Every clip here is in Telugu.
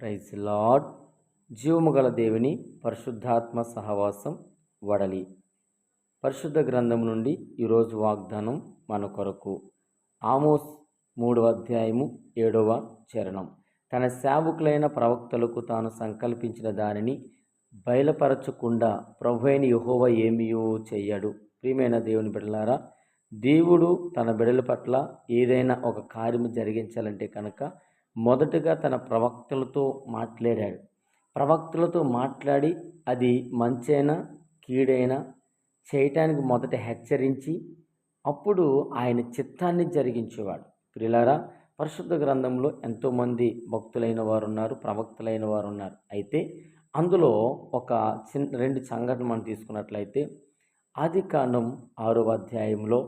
Praise lord. జీవము గల దేవుని పరిశుద్ధాత్మ సహవాసం వడలి. పరిశుద్ధ గ్రంథం నుండి ఈరోజు వాగ్దానం మన కొరకు. ఆమోస్ 3వ అధ్యాయము 7వ చరణం. తన సేవకులైన ప్రవక్తలకు తాను సంకల్పించిన దానిని బయలుపరచకుండా ప్రభువైన యెహోవా ఏమీయూ చెయ్యడు. ప్రియమైన దేవుని బిడ్డలారా, దేవుడు తన బిడ్డల పట్ల ఏదైనా ఒక కార్యము జరిగించాలంటే కనుక మొదటగా తన ప్రవక్తలతో మాట్లాడాడు. ప్రవక్తలతో మాట్లాడి అది మంచైనా కీడైనా చేయటానికి మొదట హెచ్చరించి అప్పుడు ఆయన చిత్తాన్ని జరిగించేవాడు. ప్రియులారా, పరిశుద్ధ గ్రంథంలో ఎంతోమంది భక్తులైన వారు ఉన్నారు, ప్రవక్తలైన వారు ఉన్నారు. అయితే అందులో ఒక రెండు సంఘటనలు మనం తీసుకున్నట్లయితే ఆదికాండం 6వ అధ్యాయంలో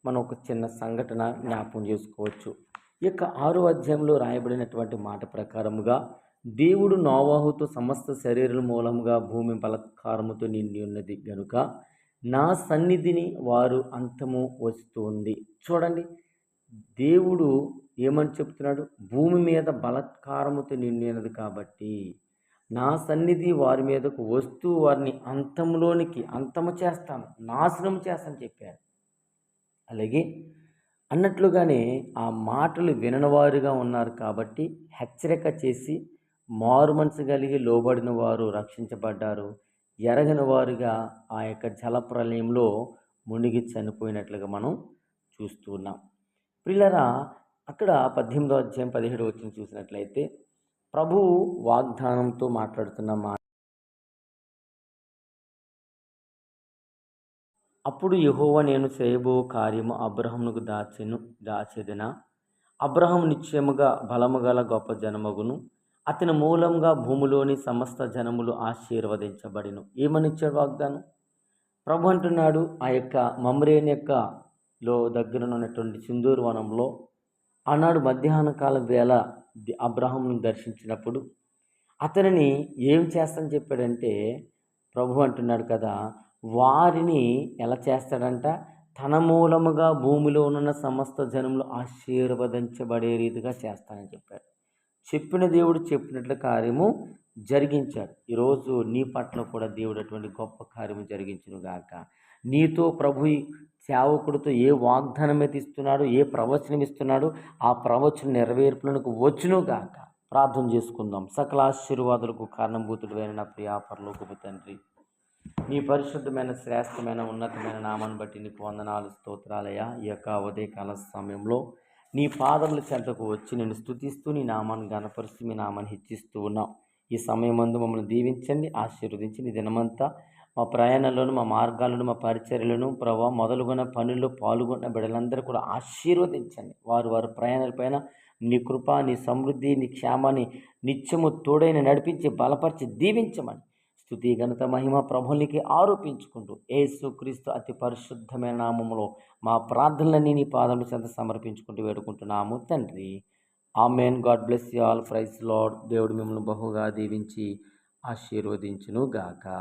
మనం ఒక చిన్న సంఘటన జ్ఞాపకం చేసుకోవచ్చు. ఈ యొక్క 6వ అధ్యాయంలో రాయబడినటువంటి మాట ప్రకారముగా దేవుడు నోవాహుతో సమస్త శరీరం మూలముగా భూమి బలాత్కారముతో నిండి ఉన్నది గనుక నా సన్నిధిని వారు అంతము వస్తుంది. చూడండి, దేవుడు ఏమని చెప్తున్నాడు? భూమి మీద బలాత్కారముతో నిండి ఉన్నది కాబట్టి నా సన్నిధి వారి మీదకు వస్తూ వారిని అంతము చేస్తాను, నాశనం చేస్తాను చెప్పాడు. అలాగే అన్నట్లుగానే ఆ మాటలు విననివారుగా ఉన్నారు కాబట్టి హెచ్చరిక చేసి మారు మనసు కలిగి లోబడిన వారు రక్షించబడ్డారు. ఎరగని వారుగా ఆ యొక్క జలప్రలయంలో మునిగి చనిపోయినట్లుగా మనం చూస్తూ ఉన్నాం. ప్రియులారా, అక్కడ 18వ అధ్యాయం 17వ వచనం చూసినట్లయితే ప్రభువు వాగ్దానంతో మాట్లాడుతున్న మాట. అప్పుడు యెహోవా, నేను చేయబో కార్యము అబ్రహామునకు దాచెదనా? అబ్రహాము నిశ్చయముగా బలము గల గొప్ప జనమగును, అతని మూలంగా భూమిలోని సమస్త జనములు ఆశీర్వదించబడిను. ఏమనిచ్చాడు వాగ్దానం? ప్రభు అంటున్నాడు, ఆ యొక్క మమ్రేన్ లో దగ్గర ఉన్నటువంటి సింధూరు వనంలో ఆనాడు మధ్యాహ్న కాలం వేళ అబ్రహామును దర్శించినప్పుడు అతనిని ఏం చేస్తానని చెప్పాడంటే, ప్రభు అంటున్నాడు కదా, వారిని ఎలా చేస్తాడంట? తన మూలముగా భూమిలో ఉన్న సమస్త జనములు ఆశీర్వదించబడే రీతిగా చేస్తానని చెప్పాడు. చెప్పిన దేవుడు చెప్పినట్లు కార్యము జరిగించాడు. ఈరోజు నీ పట్ల కూడా దేవుడు అటువంటి గొప్ప కార్యము జరిగించును గాక. నీతో ప్రభు సేవకుడితో ఏ వాగ్దానం అయితే ఇస్తున్నాడు, ఏ ప్రవచనం ఇస్తున్నాడు, ఆ ప్రవచన నెరవేర్పులకు వచ్చును గాక. ప్రార్థన చేసుకుందాం. సకల ఆశీర్వాదాలకు కారణభూతుడు అయిన నా ప్రియా పరలోకపు తండ్రి, నీ పరిశుద్ధమైన శ్రేష్టమైన ఉన్నతమైన నామాన్ని బట్టి నీకు వందనాలు, స్తోత్రాలయ్యా. ఈ యొక్క ఉదయకాల సమయంలో నీ పాదముల చెంతకు వచ్చి నేను స్తుతిస్తూ నీ నామాన్ని గణపరుస్తూ మీ నామాన్ని హెచ్చిస్తూ ఉన్నాం. ఈ సమయం అందు మమ్మల్ని దీవించండి, ఆశీర్వదించి నీ దినమంతా మా ప్రయాణాలను, మా మార్గాలను, మా పరిచర్యలను ప్రభావ మొదలుగున్న పనుల్లో పాల్గొన్న బిడ్డలందరూ కూడా ఆశీర్వదించండి. వారి ప్రయాణాలపైన నీ కృప, నీ సమృద్ధి, నీ క్షేమాన్ని నిత్యము తోడైన నడిపించి బలపరిచి దీవించమని స్తుతి ఘనత మహిమ ప్రభువునికి ఆరోపించుకుంటూ యేసుక్రీస్తు అతి పరిశుద్ధమైన నామములో మా ప్రార్థనలన్నీ నీ పాదముల చెంత సమర్పించుకుంటూ వేడుకుంటున్నాము తండ్రి. Amen. God bless you all. Praise Lord. దేవుడు మిమ్మల్ని బహుగా దీవించి ఆశీర్వదించును గాక.